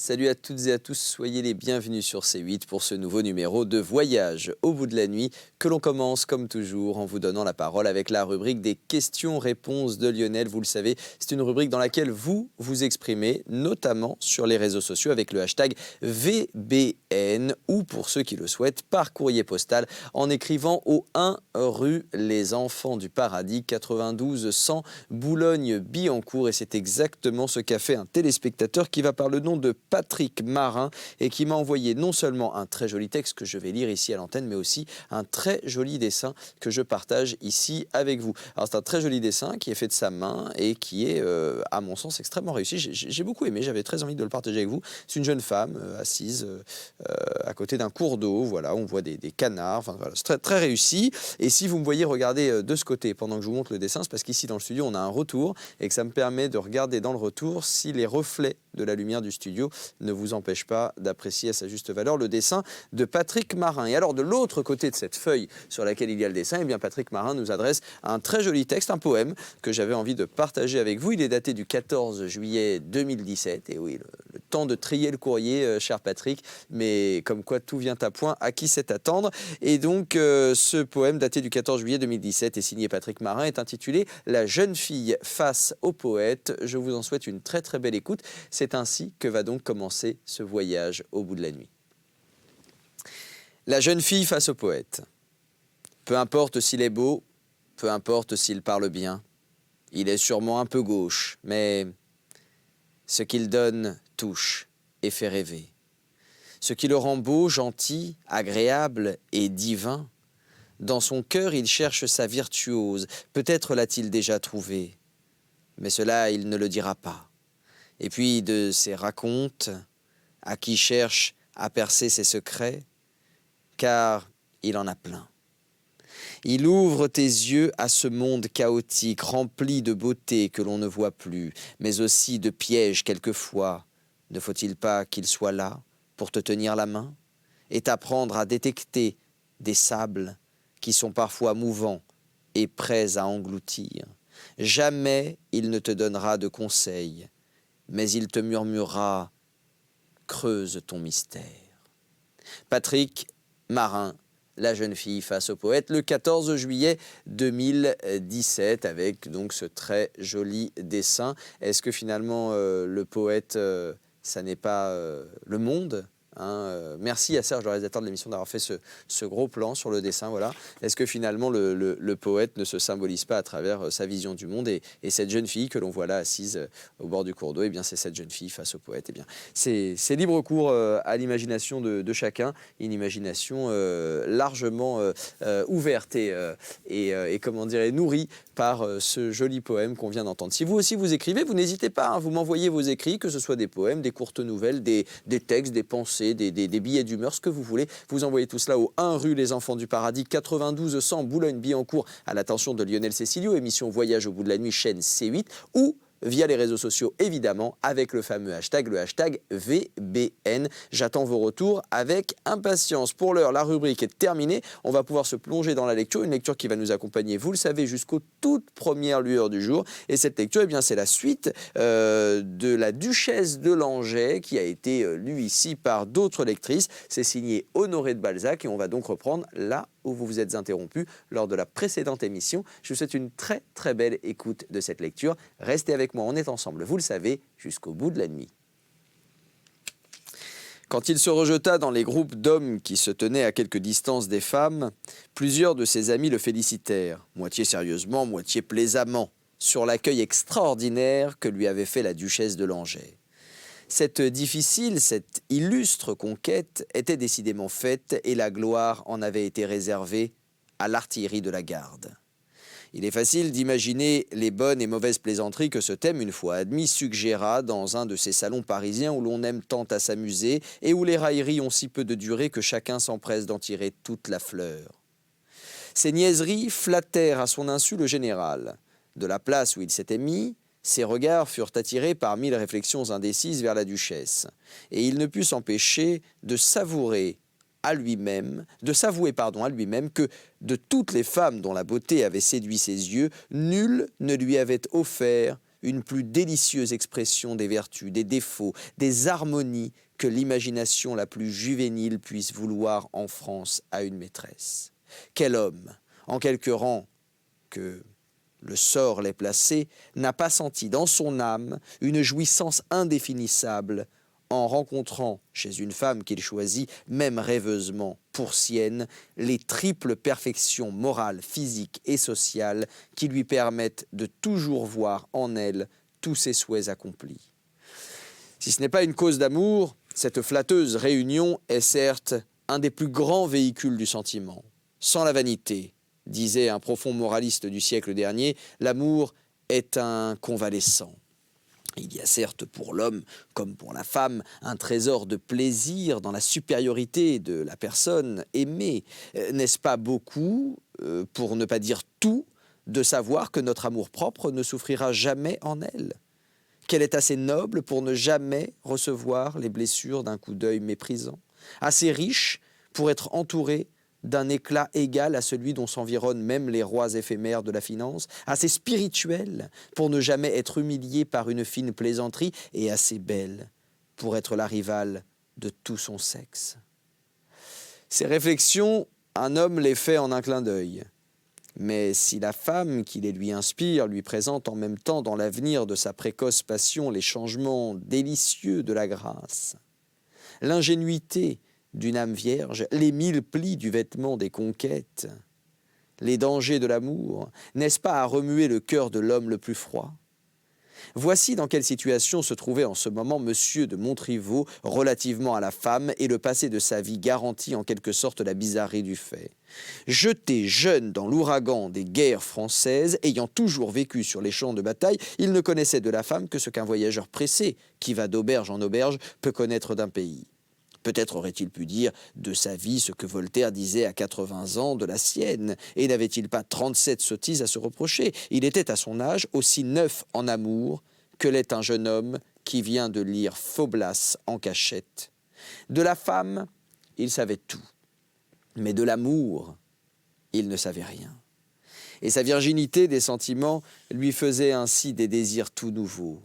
Salut à toutes et à tous, soyez les bienvenus sur C8 pour ce nouveau numéro de Voyage au bout de la nuit que l'on commence comme toujours en vous donnant la parole avec la rubrique des questions-réponses de Lionel. Vous le savez, c'est une rubrique dans laquelle vous vous exprimez, notamment sur les réseaux sociaux avec le hashtag VBN ou pour ceux qui le souhaitent par courrier postal en écrivant au 1 rue Les Enfants du Paradis 92 100 Boulogne-Billancourt et c'est exactement ce qu'a fait un téléspectateur qui va par le nom de Patrick Marin et qui m'a envoyé non seulement un très joli texte que je vais lire ici à l'antenne, mais aussi un très joli dessin que je partage ici avec vous. Alors c'est un très joli dessin qui est fait de sa main et qui est, à mon sens, extrêmement réussi. J'ai beaucoup aimé, j'avais très envie de le partager avec vous. C'est une jeune femme assise à côté d'un cours d'eau, voilà, on voit des canards, enfin, voilà, c'est très, très réussi. Et si vous me voyez regarder de ce côté pendant que je vous montre le dessin, c'est parce qu'ici dans le studio on a un retour et que ça me permet de regarder dans le retour si les reflets de la lumière du studio ne vous empêche pas d'apprécier à sa juste valeur le dessin de Patrick Marin. Et alors de l'autre côté de cette feuille sur laquelle il y a le dessin, eh bien Patrick Marin nous adresse un très joli texte, un poème que j'avais envie de partager avec vous. Il est daté du 14 juillet 2017. Et oui, le temps de trier le courrier, cher Patrick, mais comme quoi tout vient à point, à qui sait attendre. Et donc ce poème daté du 14 juillet 2017 et signé Patrick Marin est intitulé « La jeune fille face au poète ». Je vous en souhaite une très très belle écoute. C'est ainsi que va donc commencer ce voyage au bout de la nuit. La jeune fille face au poète. Peu importe s'il est beau, peu importe s'il parle bien. Il est sûrement un peu gauche, mais ce qu'il donne touche et fait rêver. Ce qui le rend beau, gentil, agréable et divin. Dans son cœur, il cherche sa virtuose. Peut-être l'a-t-il déjà trouvée, mais cela, il ne le dira pas. Et puis de ses racontes, à qui cherche à percer ses secrets, car il en a plein. Il ouvre tes yeux à ce monde chaotique, rempli de beauté que l'on ne voit plus, mais aussi de pièges quelquefois. Ne faut-il pas qu'il soit là pour te tenir la main et t'apprendre à détecter des sables qui sont parfois mouvants et prêts à engloutir? Jamais il ne te donnera de conseils, mais il te murmurera « Creuse ton mystère ». Patrick Marin, la jeune fille face au poète, le 14 juillet 2017, avec donc ce très joli dessin. Est-ce que finalement le poète, ça n'est pas le monde ? Merci à Serge, le réalisateur de l'émission, d'avoir fait ce gros plan sur le dessin. Voilà. Est-ce que finalement le poète ne se symbolise pas à travers sa vision du monde et cette jeune fille que l'on voit là assise au bord du cours d'eau, eh bien c'est cette jeune fille face au poète. Eh bien c'est libre cours à l'imagination de chacun, une imagination largement ouverte et comment dire, nourrie par ce joli poème qu'on vient d'entendre. Si vous aussi vous écrivez, vous n'hésitez pas, vous m'envoyez vos écrits, que ce soit des poèmes, des courtes nouvelles, des textes, des pensées, des billets d'humeur, ce que vous voulez. Vous envoyez tout cela au 1 rue Les Enfants du Paradis, 92 100 Boulogne-Billancourt, à l'attention de Lionel Cécilio, émission Voyage au bout de la nuit, chaîne C8, ou via les réseaux sociaux, évidemment, avec le fameux hashtag, le hashtag VBN. J'attends vos retours avec impatience. Pour l'heure, la rubrique est terminée. On va pouvoir se plonger dans la lecture, une lecture qui va nous accompagner, vous le savez, jusqu'aux toutes premières lueurs du jour. Et cette lecture, eh bien, c'est la suite de La Duchesse de Langeais, qui a été lue ici par d'autres lectrices. C'est signé Honoré de Balzac et on va donc reprendre là où vous vous êtes interrompu lors de la précédente émission. Je vous souhaite une très très belle écoute de cette lecture. Restez avec moi, on est ensemble, vous le savez, jusqu'au bout de la nuit. Quand il se rejeta dans les groupes d'hommes qui se tenaient à quelque distance des femmes, plusieurs de ses amis le félicitèrent, moitié sérieusement, moitié plaisamment, sur l'accueil extraordinaire que lui avait fait la duchesse de Langeais. Cette difficile, cette illustre conquête était décidément faite et la gloire en avait été réservée à l'artillerie de la garde. Il est facile d'imaginer les bonnes et mauvaises plaisanteries que ce thème, une fois admis, suggéra dans un de ces salons parisiens où l'on aime tant à s'amuser et où les railleries ont si peu de durée que chacun s'empresse d'en tirer toute la fleur. Ces niaiseries flattèrent à son insu le général. De la place où il s'était mis, ses regards furent attirés par 1000 réflexions indécises vers la duchesse, et il ne put s'empêcher de s'avouer à lui-même que de toutes les femmes dont la beauté avait séduit ses yeux, nulle ne lui avait offert une plus délicieuse expression des vertus, des défauts, des harmonies que l'imagination la plus juvénile puisse vouloir en France à une maîtresse. Quel homme, en quelque rang que le sort l'ait placé, n'a pas senti dans son âme une jouissance indéfinissable en rencontrant chez une femme qu'il choisit, même rêveusement pour sienne, les triples perfections morales, physiques et sociales qui lui permettent de toujours voir en elle tous ses souhaits accomplis. Si ce n'est pas une cause d'amour, cette flatteuse réunion est certes un des plus grands véhicules du sentiment. Sans la vanité, disait un profond moraliste du siècle dernier, l'amour est un convalescent. Il y a certes pour l'homme, comme pour la femme, un trésor de plaisir dans la supériorité de la personne aimée. N'est-ce pas beaucoup, pour ne pas dire tout, de savoir que notre amour-propre ne souffrira jamais en elle ? Qu'elle est assez noble pour ne jamais recevoir les blessures d'un coup d'œil méprisant ? Assez riche pour être entourée d'un éclat égal à celui dont s'environnent même les rois éphémères de la finance, assez spirituelle pour ne jamais être humiliée par une fine plaisanterie et assez belle pour être la rivale de tout son sexe. Ces réflexions, un homme les fait en un clin d'œil. Mais si la femme qui les lui inspire lui présente en même temps dans l'avenir de sa précoce passion les changements délicieux de la grâce, l'ingénuité d'une âme vierge, les 1000 plis du vêtement des conquêtes, les dangers de l'amour, n'est-ce pas à remuer le cœur de l'homme le plus froid ? Voici dans quelle situation se trouvait en ce moment Monsieur de Montriveau relativement à la femme et le passé de sa vie garantit en quelque sorte la bizarrerie du fait. Jeté jeune dans l'ouragan des guerres françaises, ayant toujours vécu sur les champs de bataille, il ne connaissait de la femme que ce qu'un voyageur pressé, qui va d'auberge en auberge, peut connaître d'un pays. Peut-être aurait-il pu dire de sa vie ce que Voltaire disait à 80 ans de la sienne, et n'avait-il pas 37 sottises à se reprocher ? Il était à son âge aussi neuf en amour que l'est un jeune homme qui vient de lire Faublas en cachette. De la femme, il savait tout, mais de l'amour, il ne savait rien. Et sa virginité des sentiments lui faisait ainsi des désirs tout nouveaux.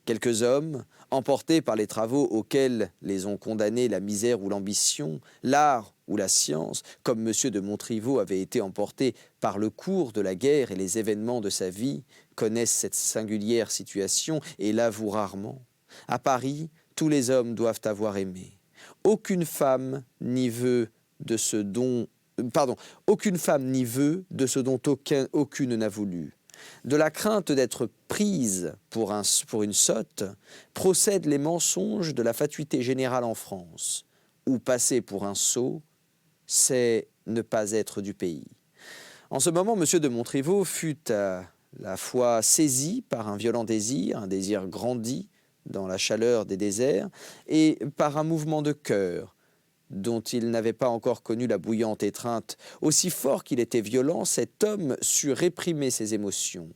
Quelques hommes, emportés par les travaux auxquels les ont condamnés la misère ou l'ambition, l'art ou la science, comme M. de Montriveau avait été emporté par le cours de la guerre et les événements de sa vie, connaissent cette singulière situation et l'avouent rarement. À Paris, tous les hommes doivent avoir aimé. Aucune femme n'y veut de ce dont... aucune femme n'y veut de ce dont aucune n'a voulu. De la crainte d'être prise pour une sotte procèdent les mensonges de la fatuité générale en France, où passer pour un sot, c'est ne pas être du pays. En ce moment, M. de Montriveau fut à la fois saisi par un violent désir, un désir grandi dans la chaleur des déserts, et par un mouvement de cœur, dont il n'avait pas encore connu la bouillante étreinte. Aussi fort qu'il était violent, cet homme sut réprimer ses émotions.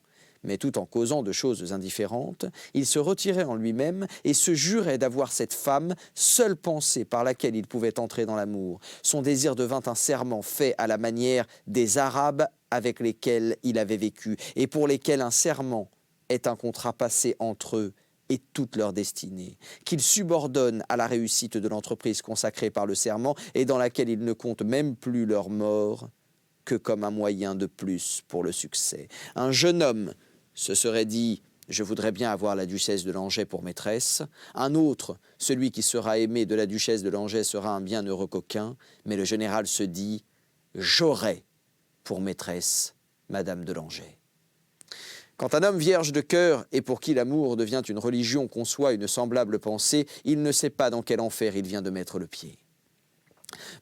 Mais tout en causant de choses indifférentes, il se retirait en lui-même et se jurait d'avoir cette femme, seule pensée par laquelle il pouvait entrer dans l'amour. Son désir devint un serment fait à la manière des Arabes avec lesquels il avait vécu, et pour lesquels un serment est un contrat passé entre eux et toute leur destinée, qu'ils subordonnent à la réussite de l'entreprise consacrée par le serment et dans laquelle ils ne comptent même plus leur mort que comme un moyen de plus pour le succès. Un jeune homme se serait dit « Je voudrais bien avoir la duchesse de Langeais pour maîtresse ». Un autre, celui qui sera aimé de la duchesse de Langeais sera un bienheureux coquin, mais le général se dit « J'aurai pour maîtresse Madame de Langeais ». Quand un homme vierge de cœur et pour qui l'amour devient une religion conçoit une semblable pensée, il ne sait pas dans quel enfer il vient de mettre le pied.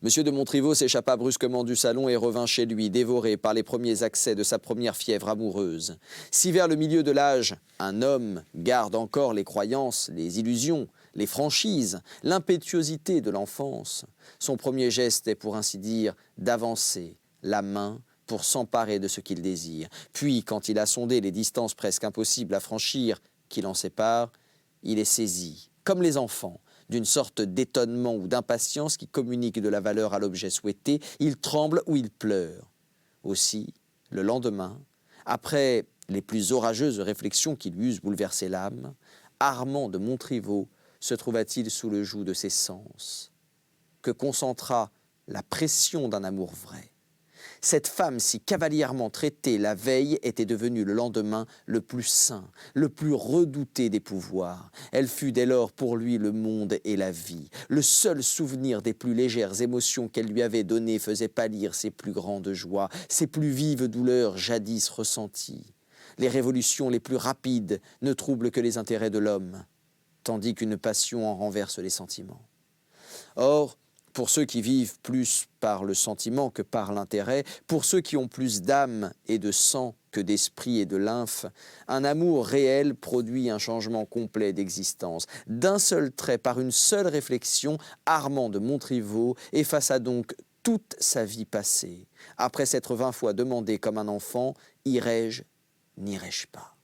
M. de Montriveau s'échappa brusquement du salon et revint chez lui, dévoré par les premiers accès de sa première fièvre amoureuse. Si vers le milieu de l'âge, un homme garde encore les croyances, les illusions, les franchises, l'impétuosité de l'enfance, son premier geste est pour ainsi dire d'avancer la main pour s'emparer de ce qu'il désire. Puis, quand il a sondé les distances presque impossibles à franchir qui l'en séparent, il est saisi, comme les enfants, d'une sorte d'étonnement ou d'impatience qui communique de la valeur à l'objet souhaité. Il tremble ou il pleure. Aussi, le lendemain, après les plus orageuses réflexions qui lui eussent bouleversé l'âme, Armand de Montriveau se trouva-t-il sous le joug de ses sens, que concentra la pression d'un amour vrai. Cette femme si cavalièrement traitée la veille était devenue le lendemain le plus saint, le plus redouté des pouvoirs. Elle fut dès lors pour lui le monde et la vie. Le seul souvenir des plus légères émotions qu'elle lui avait données faisait pâlir ses plus grandes joies, ses plus vives douleurs jadis ressenties. Les révolutions les plus rapides ne troublent que les intérêts de l'homme, tandis qu'une passion en renverse les sentiments. Or, pour ceux qui vivent plus par le sentiment que par l'intérêt, pour ceux qui ont plus d'âme et de sang que d'esprit et de lymphe, un amour réel produit un changement complet d'existence. D'un seul trait, par une seule réflexion, Armand de Montriveau effaça donc toute sa vie passée, après s'être 20 fois demandé comme un enfant « irai-je, n'irai-je pas ?»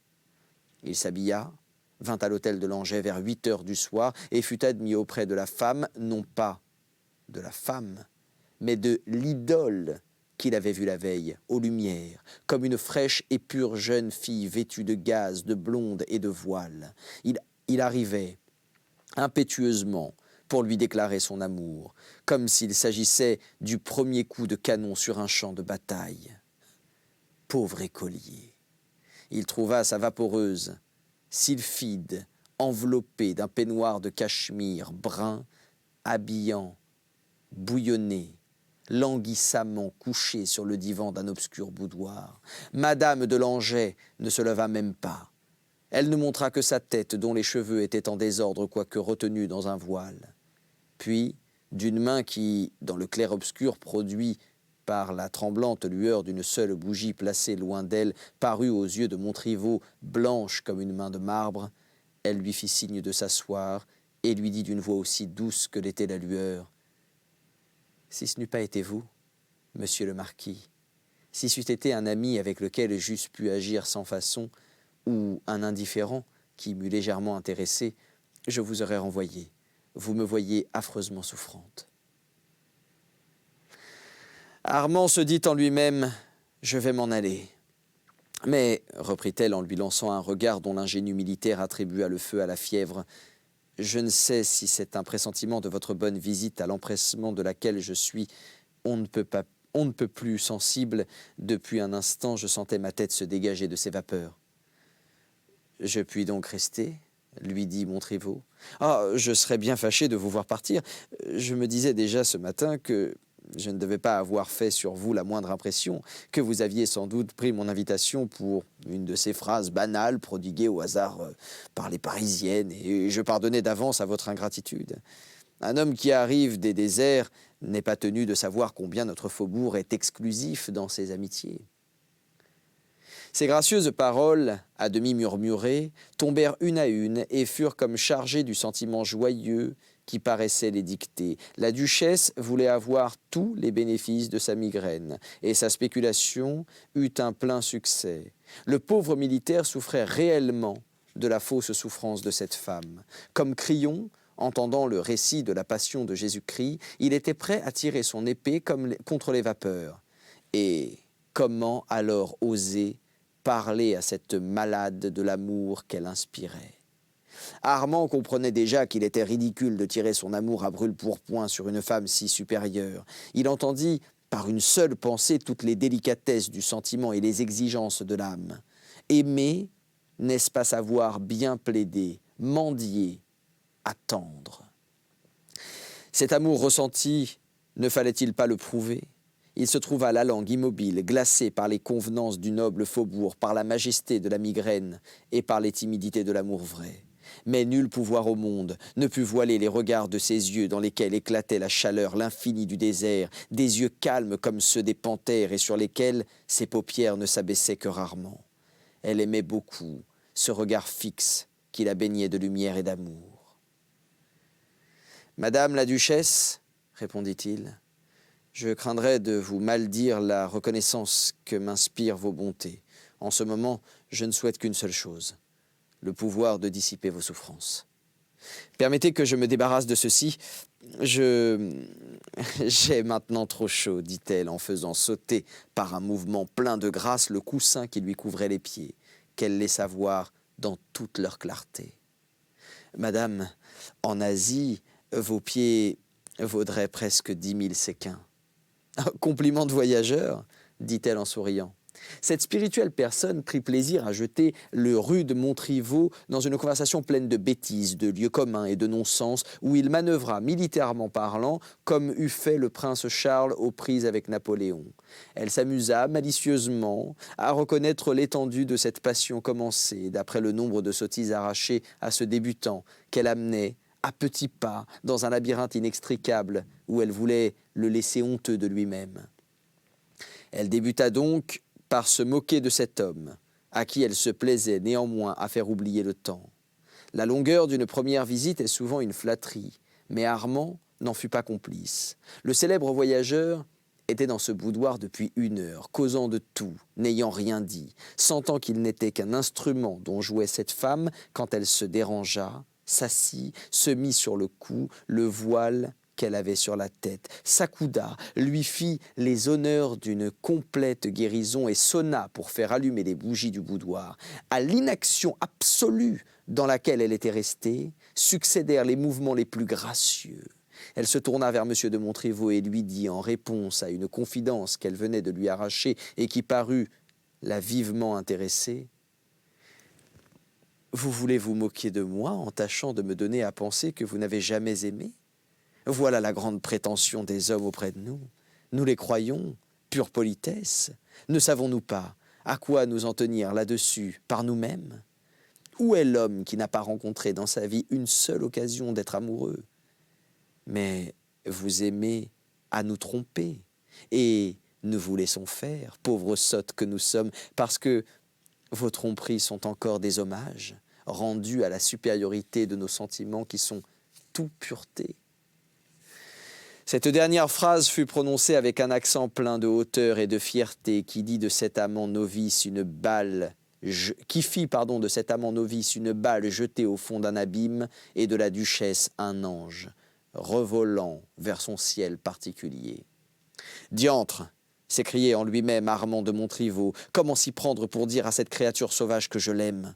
Il s'habilla, vint à l'hôtel de Langeais vers 8 heures du soir et fut admis auprès de la femme, non pas de la femme, mais de l'idole qu'il avait vue la veille, aux lumières, comme une fraîche et pure jeune fille vêtue de gaze, de blonde et de voile. Il arrivait impétueusement pour lui déclarer son amour, comme s'il s'agissait du premier coup de canon sur un champ de bataille. Pauvre écolier! Il trouva sa vaporeuse, sylphide, enveloppée d'un peignoir de cachemire brun, habillant, bouillonnée, languissamment couchée sur le divan d'un obscur boudoir. Madame de Langeais ne se leva même pas. Elle ne montra que sa tête dont les cheveux étaient en désordre quoique retenus dans un voile. Puis, d'une main qui, dans le clair-obscur produit par la tremblante lueur d'une seule bougie placée loin d'elle, parut aux yeux de Montriveau blanche comme une main de marbre, elle lui fit signe de s'asseoir et lui dit d'une voix aussi douce que l'était la lueur: « Si ce n'eût pas été vous, monsieur le marquis, si c'eût été un ami avec lequel j'eusse pu agir sans façon, ou un indifférent qui m'eût légèrement intéressé, je vous aurais renvoyé. Vous me voyez affreusement souffrante. » Armand se dit en lui-même « Je vais m'en aller. » Mais, reprit-elle en lui lançant un regard dont l'ingénu militaire attribua le feu à la fièvre, je ne sais si c'est un pressentiment de votre bonne visite à l'empressement de laquelle je suis on ne peut plus sensible. Depuis un instant, je sentais ma tête se dégager de ses vapeurs. « Je puis donc rester ?» lui dit Montriveau. « Ah, je serais bien fâché de vous voir partir. Je me disais déjà ce matin que je ne devais pas avoir fait sur vous la moindre impression, que vous aviez sans doute pris mon invitation pour une de ces phrases banales prodiguées au hasard par les Parisiennes, et je pardonnais d'avance à votre ingratitude. Un homme qui arrive des déserts n'est pas tenu de savoir combien notre faubourg est exclusif dans ses amitiés. » Ces gracieuses paroles, à demi murmurées, tombèrent une à une et furent comme chargées du sentiment joyeux qui paraissait les dicter. La duchesse voulait avoir tous les bénéfices de sa migraine, et sa spéculation eut un plein succès. Le pauvre militaire souffrait réellement de la fausse souffrance de cette femme. Comme Crillon, entendant le récit de la passion de Jésus-Christ, il était prêt à tirer son épée contre les vapeurs. Et comment alors oser parler à cette malade de l'amour qu'elle inspirait? Armand comprenait déjà qu'il était ridicule de tirer son amour à brûle-pourpoint sur une femme si supérieure. Il entendit, par une seule pensée, toutes les délicatesses du sentiment et les exigences de l'âme. Aimer, n'est-ce pas savoir bien plaider, mendier, attendre? Cet amour ressenti, ne fallait-il pas le prouver? Il se trouva la langue immobile, glacée par les convenances du noble faubourg, par la majesté de la migraine et par les timidités de l'amour vrai. Mais nul pouvoir au monde ne put voiler les regards de ses yeux dans lesquels éclatait la chaleur, l'infini du désert, des yeux calmes comme ceux des panthères et sur lesquels ses paupières ne s'abaissaient que rarement. Elle aimait beaucoup ce regard fixe qui la baignait de lumière et d'amour. « Madame la duchesse, répondit-il, je craindrais de vous mal dire la reconnaissance que m'inspirent vos bontés. En ce moment, je ne souhaite qu'une seule chose, le pouvoir de dissiper vos souffrances. Permettez que je me débarrasse de ceci. J'ai maintenant trop chaud, dit-elle en faisant sauter par un mouvement plein de grâce le coussin qui lui couvrait les pieds. qu'elle laissa voir dans toute leur clarté. « Madame, en Asie, vos pieds vaudraient presque 10 000 séquins. »« Compliment de voyageur, dit-elle en souriant. Cette spirituelle personne prit plaisir à jeter le rude Montriveau dans une conversation pleine de bêtises, de lieux communs et de non-sens, où il manœuvra, militairement parlant, comme eût fait le prince Charles aux prises avec Napoléon. Elle s'amusa malicieusement à reconnaître l'étendue de cette passion commencée, d'après le nombre de sottises arrachées à ce débutant, qu'elle amenait à petits pas dans un labyrinthe inextricable, où elle voulait le laisser honteux de lui-même. Elle débuta donc par se moquer de cet homme, à qui elle se plaisait néanmoins à faire oublier le temps. La longueur d'une première visite est souvent une flatterie, mais Armand n'en fut pas complice. Le célèbre voyageur était dans ce boudoir depuis 1 heure, causant de tout, n'ayant rien dit, sentant qu'il n'était qu'un instrument dont jouait cette femme quand elle se dérangea, s'assit, se mit sur le cou, le voile qu'elle avait sur la tête, s'accouda, lui fit les honneurs d'une complète guérison et sonna pour faire allumer les bougies du boudoir. À l'inaction absolue dans laquelle elle était restée, succédèrent les mouvements les plus gracieux. Elle se tourna vers M. de Montriveau et lui dit, en réponse à une confidence qu'elle venait de lui arracher et qui parut la vivement intéresser, « Vous voulez vous moquer de moi en tâchant de me donner à penser que vous n'avez jamais aimé ? Voilà la grande prétention des hommes auprès de nous. Nous les croyons, pure politesse. Ne savons-nous pas à quoi nous en tenir là-dessus par nous-mêmes? Où est l'homme qui n'a pas rencontré dans sa vie une seule occasion d'être amoureux? Mais vous aimez à nous tromper et nous vous laissons faire, pauvres sottes que nous sommes, parce que vos tromperies sont encore des hommages rendus à la supériorité de nos sentiments qui sont tout pureté. » Cette dernière phrase fut prononcée avec un accent plein de hauteur et de fierté qui fit de cet amant novice une balle jetée au fond d'un abîme et de la duchesse un ange, revolant vers son ciel particulier. « Diantre !» s'écriait en lui-même Armand de Montriveau, « comment s'y prendre pour dire à cette créature sauvage que je l'aime ?»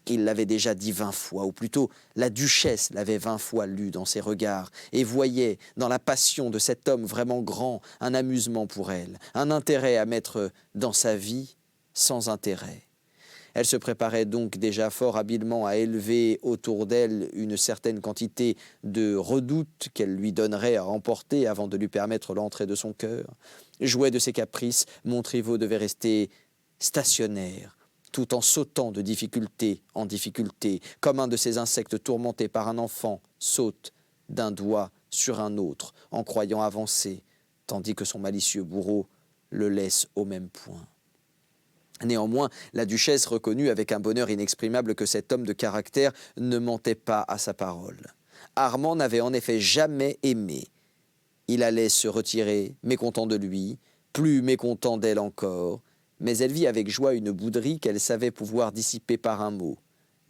Il l'avait déjà dit 20 fois, ou plutôt la duchesse l'avait 20 fois lu dans ses regards et voyait dans la passion de cet homme vraiment grand un amusement pour elle, un intérêt à mettre dans sa vie sans intérêt. Elle se préparait donc déjà fort habilement à élever autour d'elle une certaine quantité de redoutes qu'elle lui donnerait à emporter avant de lui permettre l'entrée de son cœur. Jouet de ses caprices, Montriveau devait rester stationnaire, tout en sautant de difficulté en difficulté, comme un de ces insectes tourmentés par un enfant saute d'un doigt sur un autre en croyant avancer, tandis que son malicieux bourreau le laisse au même point. Néanmoins, la duchesse reconnut avec un bonheur inexprimable que cet homme de caractère ne mentait pas à sa parole. Armand n'avait en effet jamais aimé. Il allait se retirer, mécontent de lui, plus mécontent d'elle encore, mais elle vit avec joie une bouderie qu'elle savait pouvoir dissiper par un mot,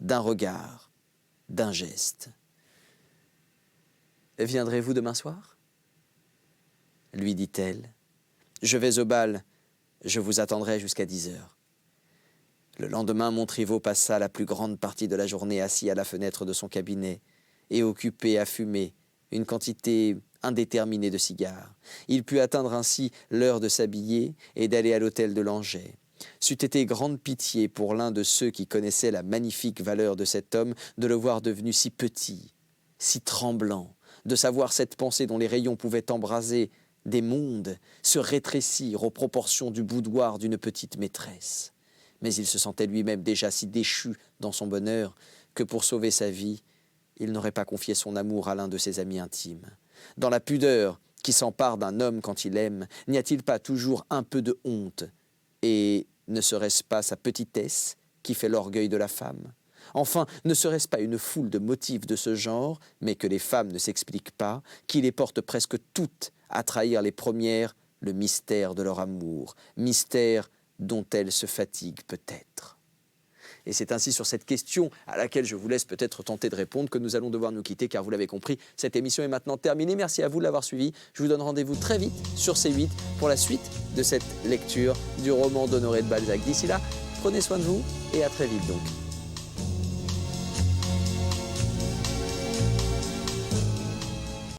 d'un regard, d'un geste. « Viendrez-vous demain soir ?» lui dit-elle. « Je vais au bal, je vous attendrai jusqu'à 10 heures. » Le lendemain, Montriveau passa la plus grande partie de la journée assis à la fenêtre de son cabinet et occupé à fumer une quantité indéterminée de cigares. Il put atteindre ainsi l'heure de s'habiller et d'aller à l'hôtel de Langeais. C'eût été grande pitié pour l'un de ceux qui connaissaient la magnifique valeur de cet homme de le voir devenu si petit, si tremblant, de savoir cette pensée dont les rayons pouvaient embraser des mondes se rétrécir aux proportions du boudoir d'une petite maîtresse. Mais il se sentait lui-même déjà si déchu dans son bonheur que pour sauver sa vie, il n'aurait pas confié son amour à l'un de ses amis intimes. Dans la pudeur qui s'empare d'un homme quand il aime, n'y a-t-il pas toujours un peu de honte? Et ne serait-ce pas sa petitesse qui fait l'orgueil de la femme? Enfin, ne serait-ce pas une foule de motifs de ce genre, mais que les femmes ne s'expliquent pas, qui les portent presque toutes à trahir les premières le mystère de leur amour, mystère dont elles se fatiguent peut-être? Et c'est ainsi sur cette question à laquelle je vous laisse peut-être tenter de répondre que nous allons devoir nous quitter, car vous l'avez compris, cette émission est maintenant terminée. Merci à vous de l'avoir suivi. Je vous donne rendez-vous très vite sur C8 pour la suite de cette lecture du roman d'Honoré de Balzac. D'ici là, Prenez soin de vous et à très vite donc.